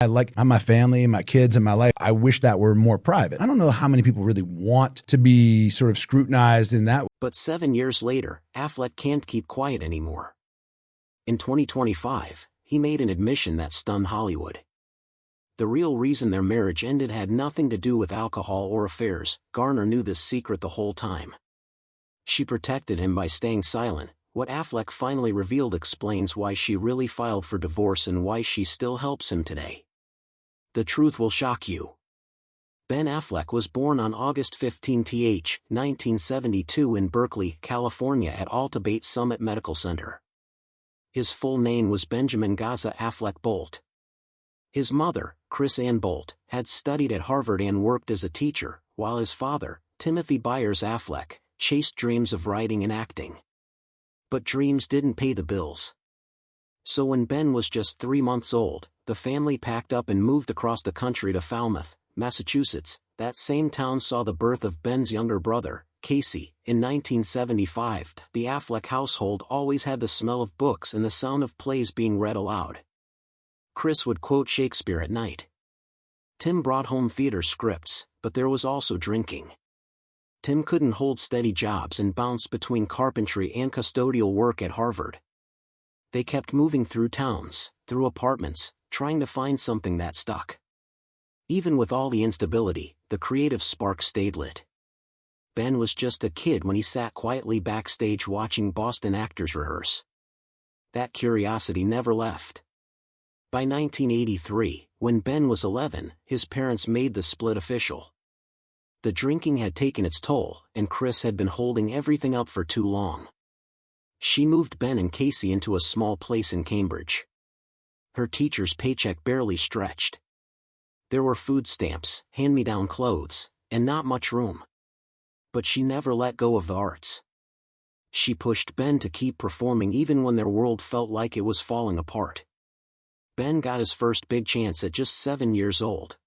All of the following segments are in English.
I like my family, my kids, and my life. I wish that were more private. I don't know how many people really want to be sort of scrutinized in that way. But 7 years later, Affleck can't keep quiet anymore. In 2025, he made an admission that stunned Hollywood. The real reason their marriage ended had nothing to do with alcohol or affairs. Garner knew this secret the whole time. She protected him by staying silent. What Affleck finally revealed explains why she really filed for divorce and why she still helps him today. The truth will shock you. Ben Affleck was born on August 15, 1972 in Berkeley, California at Alta Bates Summit Medical Center. His full name was Benjamin Gaza Affleck Bolt. His mother, Chris Ann Bolt, had studied at Harvard and worked as a teacher, while his father, Timothy Byers Affleck, chased dreams of writing and acting. But dreams didn't pay the bills. So when Ben was just 3 months old, the family packed up and moved across the country to Falmouth, Massachusetts. That same town saw the birth of Ben's younger brother, Casey. In 1975, the Affleck household always had the smell of books and the sound of plays being read aloud. Chris would quote Shakespeare at night. Tim brought home theater scripts, but there was also drinking. Tim couldn't hold steady jobs and bounced between carpentry and custodial work at Harvard. They kept moving through towns, through apartments, trying to find something that stuck. Even with all the instability, the creative spark stayed lit. Ben was just a kid when he sat quietly backstage watching Boston actors rehearse. That curiosity never left. By 1983, when Ben was 11, his parents made the split official. The drinking had taken its toll, and Chris had been holding everything up for too long. She moved Ben and Casey into a small place in Cambridge. Her teacher's paycheck barely stretched. There were food stamps, hand-me-down clothes, and not much room. But she never let go of the arts. She pushed Ben to keep performing even when their world felt like it was falling apart. Ben got his first big chance at just 7 years old.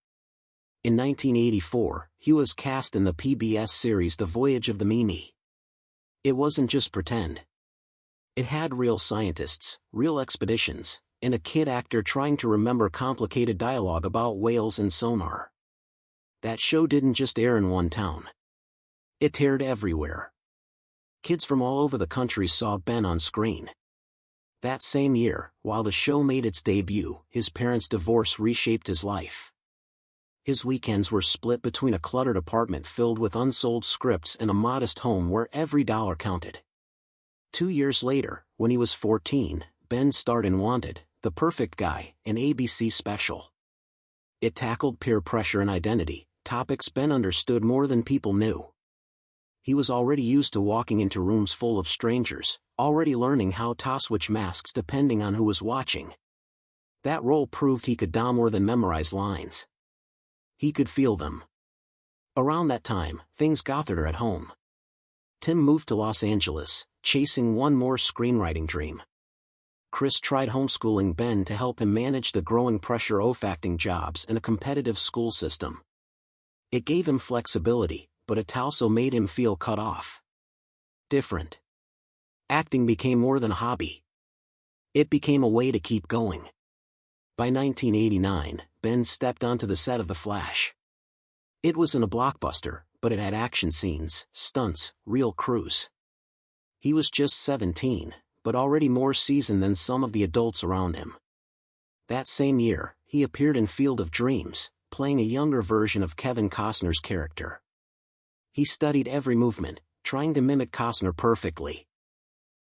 In 1984, he was cast in the PBS series The Voyage of the Mimi. It wasn't just pretend. It had real scientists, real expeditions, and a kid actor trying to remember complicated dialogue about whales and sonar. That show didn't just air in one town. It aired everywhere. Kids from all over the country saw Ben on screen. That same year, while the show made its debut, his parents' divorce reshaped his life. His weekends were split between a cluttered apartment filled with unsold scripts and a modest home where every dollar counted. 2 years later, when he was 14, Ben starred in Wanted, The Perfect Guy, an ABC special. It tackled peer pressure and identity, topics Ben understood more than people knew. He was already used to walking into rooms full of strangers, already learning how to switch masks depending on who was watching. That role proved he could do more than memorize lines. He could feel them. Around that time, things got harder at home. Tim moved to Los Angeles, chasing one more screenwriting dream. Chris tried homeschooling Ben to help him manage the growing pressure of acting jobs in a competitive school system. It gave him flexibility, but it also made him feel cut off. Different. Acting became more than a hobby. It became a way to keep going. By 1989, Ben stepped onto the set of The Flash. It wasn't a blockbuster, but it had action scenes, stunts, real crews. He was just 17, but already more seasoned than some of the adults around him. That same year, he appeared in Field of Dreams, playing a younger version of Kevin Costner's character. He studied every movement, trying to mimic Costner perfectly.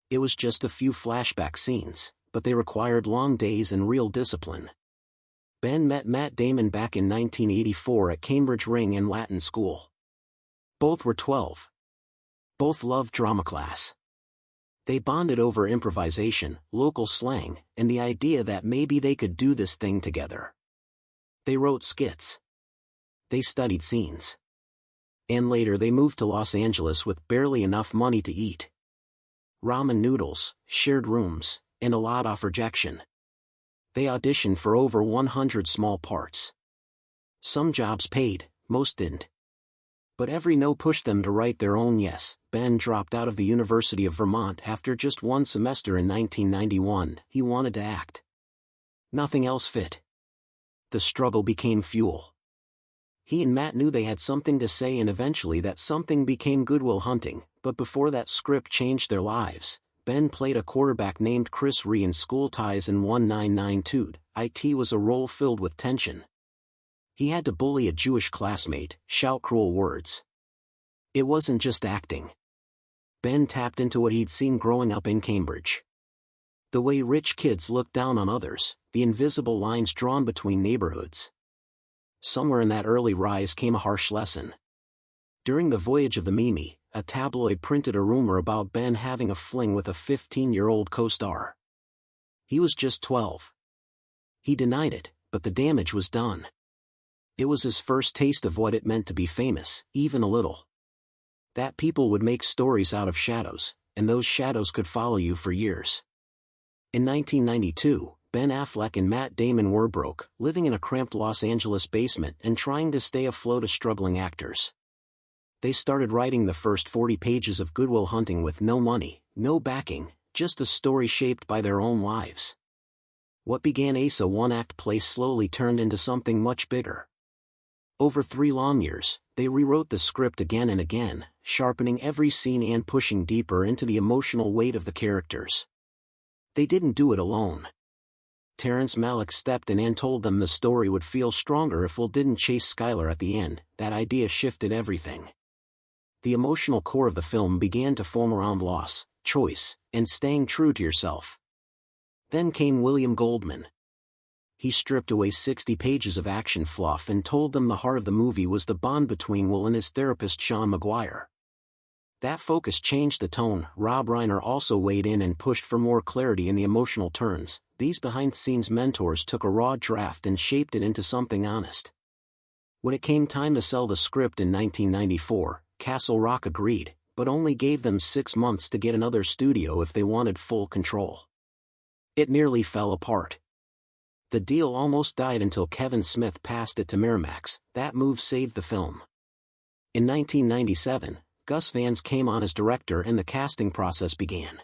It was just a few flashback scenes, but they required long days and real discipline. Ben met Matt Damon back in 1984 at Cambridge Ring and Latin School. Both were 12. Both loved drama class. They bonded over improvisation, local slang, and the idea that maybe they could do this thing together. They wrote skits. They studied scenes. And later they moved to Los Angeles with barely enough money to eat. Ramen noodles, shared rooms, and a lot of rejection. They auditioned for over 100 small parts. Some jobs paid, most didn't. But every no pushed them to write their own yes. Ben dropped out of the University of Vermont after just one semester in 1991. He wanted to act. Nothing else fit. The struggle became fuel. He and Matt knew they had something to say, and eventually that something became Good Will Hunting, but before that script changed their lives, Ben played a quarterback named Chris Ree in School Ties in 1992. It was a role filled with tension. He had to bully a Jewish classmate, shout cruel words. It wasn't just acting. Ben tapped into what he'd seen growing up in Cambridge. The way rich kids looked down on others, the invisible lines drawn between neighborhoods. Somewhere in that early rise came a harsh lesson. During the voyage of the Mimi, a tabloid printed a rumor about Ben having a fling with a 15-year-old co-star. He was just 12. He denied it, but the damage was done. It was his first taste of what it meant to be famous, even a little. That people would make stories out of shadows, and those shadows could follow you for years. In 1992, Ben Affleck and Matt Damon were broke, living in a cramped Los Angeles basement and trying to stay afloat as struggling actors. They started writing the first 40 pages of Good Will Hunting with no money, no backing, just a story shaped by their own lives. What began as a one-act play slowly turned into something much bigger. Over 3 long years, they rewrote the script again and again, sharpening every scene and pushing deeper into the emotional weight of the characters. They didn't do it alone. Terrence Malick stepped in and told them the story would feel stronger if Will didn't chase Skylar at the end. That idea shifted everything. The emotional core of the film began to form around loss, choice, and staying true to yourself. Then came William Goldman. He stripped away 60 pages of action fluff and told them the heart of the movie was the bond between Will and his therapist Sean Maguire. That focus changed the tone. Rob Reiner also weighed in and pushed for more clarity in the emotional turns. These behind-the-scenes mentors took a raw draft and shaped it into something honest. When it came time to sell the script in 1994, Castle Rock agreed, but only gave them 6 months to get another studio if they wanted full control. It nearly fell apart. The deal almost died until Kevin Smith passed it to Miramax. That move saved the film. In 1997, Gus Vans came on as director and the casting process began.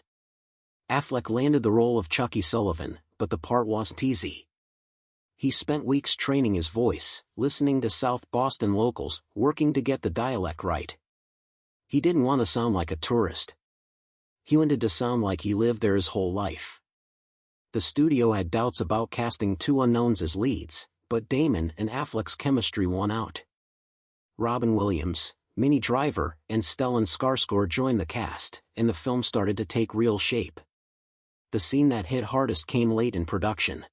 Affleck landed the role of Chucky Sullivan, but the part wasn't easy. He spent weeks training his voice, listening to South Boston locals, working to get the dialect right. He didn't want to sound like a tourist. He wanted to sound like he lived there his whole life. The studio had doubts about casting 2 unknowns as leads, but Damon and Affleck's chemistry won out. Robin Williams, Minnie Driver, and Stellan Skarsgård joined the cast, and the film started to take real shape. The scene that hit hardest came late in production.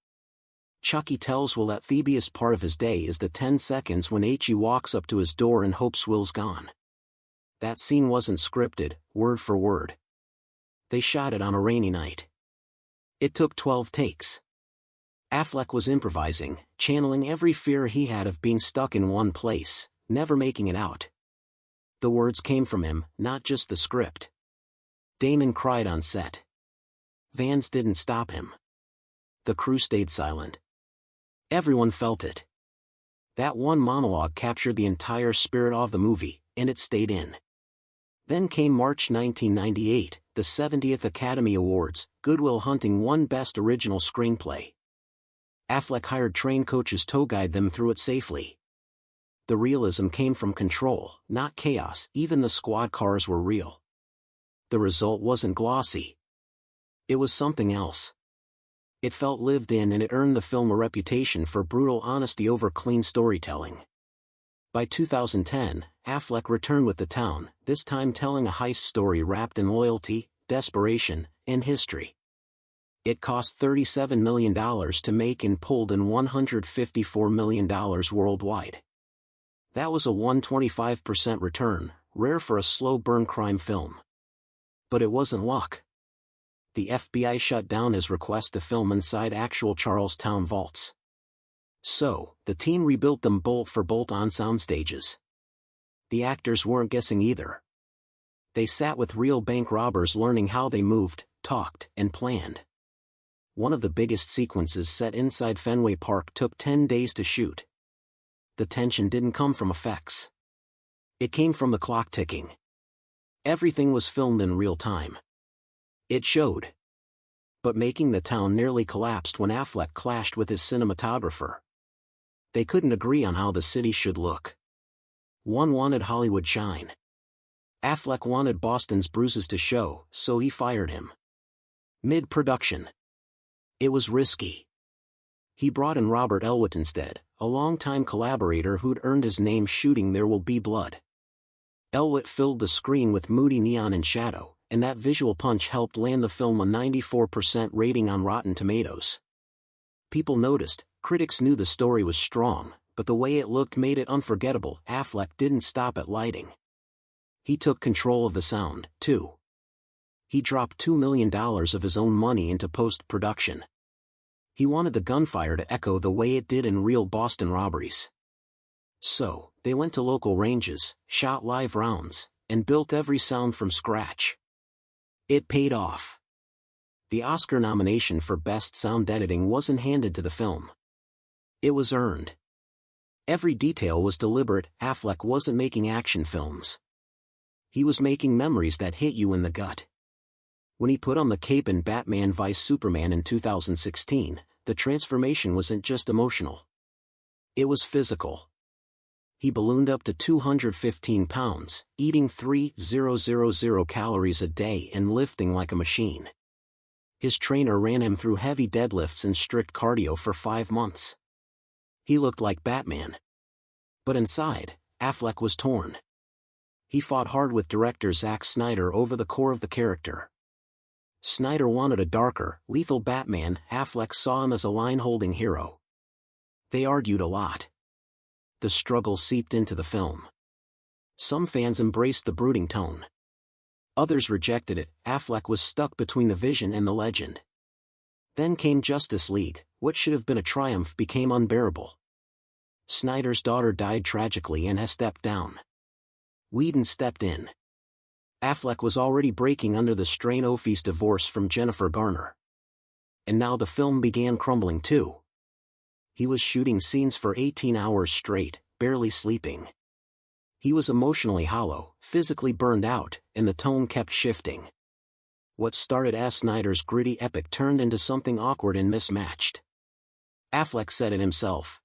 Chucky tells Will that the best part of his day is the 10 seconds when He walks up to his door and hopes Will's gone. That scene wasn't scripted, word for word. They shot it on a rainy night. It took 12 takes. Affleck was improvising, channeling every fear he had of being stuck in one place, never making it out. The words came from him, not just the script. Damon cried on set. Vans didn't stop him. The crew stayed silent. Everyone felt it. That one monologue captured the entire spirit of the movie, and it stayed in. Then came March 1998, the 70th Academy Awards. Good Will Hunting won Best Original Screenplay. Affleck hired trained coaches to guide them through it safely. The realism came from control, not chaos. Even the squad cars were real. The result wasn't glossy. It was something else. It felt lived in, and it earned the film a reputation for brutal honesty over clean storytelling. By 2010, Affleck returned with The Town, this time telling a heist story wrapped in loyalty, desperation, and history. It cost $37 million to make and pulled in $154 million worldwide. That was a 125% return, rare for a slow-burn crime film. But it wasn't luck. The FBI shut down his request to film inside actual Charlestown vaults. So, the team rebuilt them bolt for bolt on sound stages. The actors weren't guessing either. They sat with real bank robbers learning how they moved, talked, and planned. One of the biggest sequences set inside Fenway Park took 10 days to shoot. The tension didn't come from effects. It came from the clock ticking. Everything was filmed in real time. It showed. But making The Town nearly collapsed when Affleck clashed with his cinematographer. they couldn't agree on how the city should look. One wanted Hollywood shine. Affleck wanted Boston's bruises to show, so he fired him. Mid-production. It was risky. He brought in Robert Elwit instead, a longtime collaborator who'd earned his name shooting There Will Be Blood. Elwit filled the screen with moody neon and shadow, and that visual punch helped land the film a 94% rating on Rotten Tomatoes. People noticed, critics knew the story was strong, but the way it looked made it unforgettable. Affleck didn't stop at lighting. He took control of the sound, too. He dropped $2 million of his own money into post-production. He wanted the gunfire to echo the way it did in real Boston robberies. So, they went to local ranges, shot live rounds, and built every sound from scratch. It paid off. The Oscar nomination for Best Sound Editing wasn't handed to the film. It was earned. Every detail was deliberate. Affleck wasn't making action films. He was making memories that hit you in the gut. When he put on the cape in Batman v Superman in 2016, the transformation wasn't just emotional. It was physical. He ballooned up to 215 pounds, eating 3,000 calories a day and lifting like a machine. His trainer ran him through heavy deadlifts and strict cardio for 5 months. He looked like Batman. But inside, Affleck was torn. He fought hard with director Zack Snyder over the core of the character. Snyder wanted a darker, lethal Batman. Affleck saw him as a line-holding hero. They argued a lot. The struggle seeped into the film. Some fans embraced the brooding tone. Others rejected it. Affleck was stuck between the vision and the legend. Then came Justice League. What should have been a triumph became unbearable. Snyder's daughter died tragically and has stepped down. Whedon stepped in. Affleck was already breaking under the strain of his divorce from Jennifer Garner. And now the film began crumbling too. He was shooting scenes for 18 hours straight, barely sleeping. He was emotionally hollow, physically burned out, and the tone kept shifting. What started as Snyder's gritty epic turned into something awkward and mismatched. Affleck said it himself.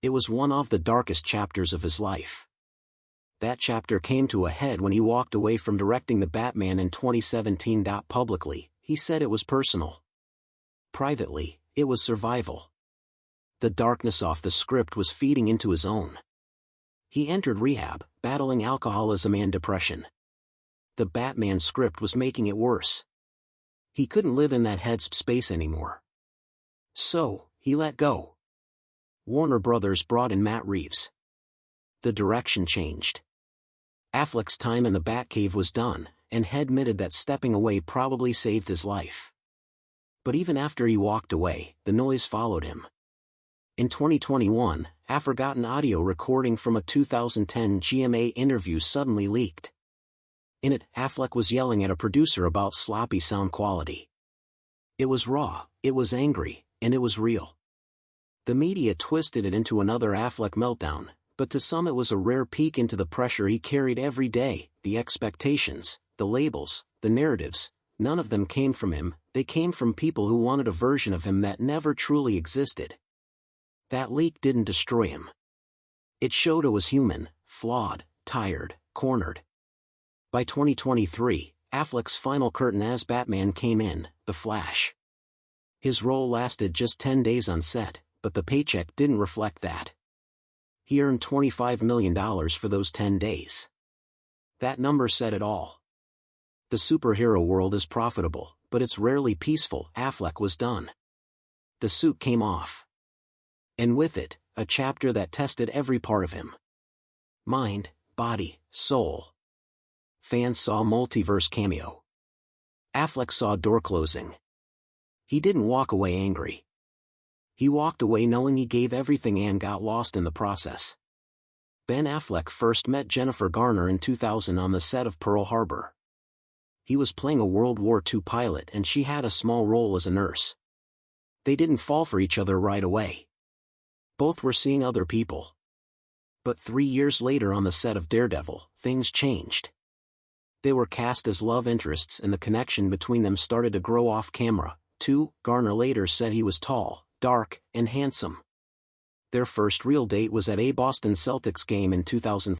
It was one of the darkest chapters of his life. That chapter came to a head when he walked away from directing the Batman in 2017. Publicly, he said it was personal. Privately, it was survival. The darkness off the script was feeding into his own. He entered rehab, battling alcoholism and depression. The Batman script was making it worse. He couldn't live in that headspace anymore. So, he let go. Warner Brothers brought in Matt Reeves. The direction changed. Affleck's time in the Batcave was done, and he admitted that stepping away probably saved his life. But even after he walked away, the noise followed him. In 2021, a forgotten audio recording from a 2010 GMA interview suddenly leaked. In it, Affleck was yelling at a producer about sloppy sound quality. It was raw, it was angry, and it was real. The media twisted it into another Affleck meltdown, but to some it was a rare peek into the pressure he carried every day. The expectations, the labels, the narratives, none of them came from him. They came from people who wanted a version of him that never truly existed. That leak didn't destroy him. It showed he was human, flawed, tired, cornered. By 2023, Affleck's final curtain as Batman came in, The Flash. His role lasted just 10 days on set, but the paycheck didn't reflect that. He earned $25 million for those 10 days. That number said it all. The superhero world is profitable, but it's rarely peaceful. Affleck was done. The suit came off. And with it, a chapter that tested every part of him. Mind, body, soul. Fans saw multiverse cameo. Affleck saw door closing. He didn't walk away angry. He walked away knowing he gave everything and got lost in the process. Ben Affleck first met Jennifer Garner in 2000 on the set of Pearl Harbor. He was playing a World War II pilot and she had a small role as a nurse. They didn't fall for each other right away. Both were seeing other people. But 3 years later on the set of Daredevil, things changed. They were cast as love interests and the connection between them started to grow off camera. Garner later said he was tall, dark, and handsome. Their first real date was at a Boston Celtics game in 2004.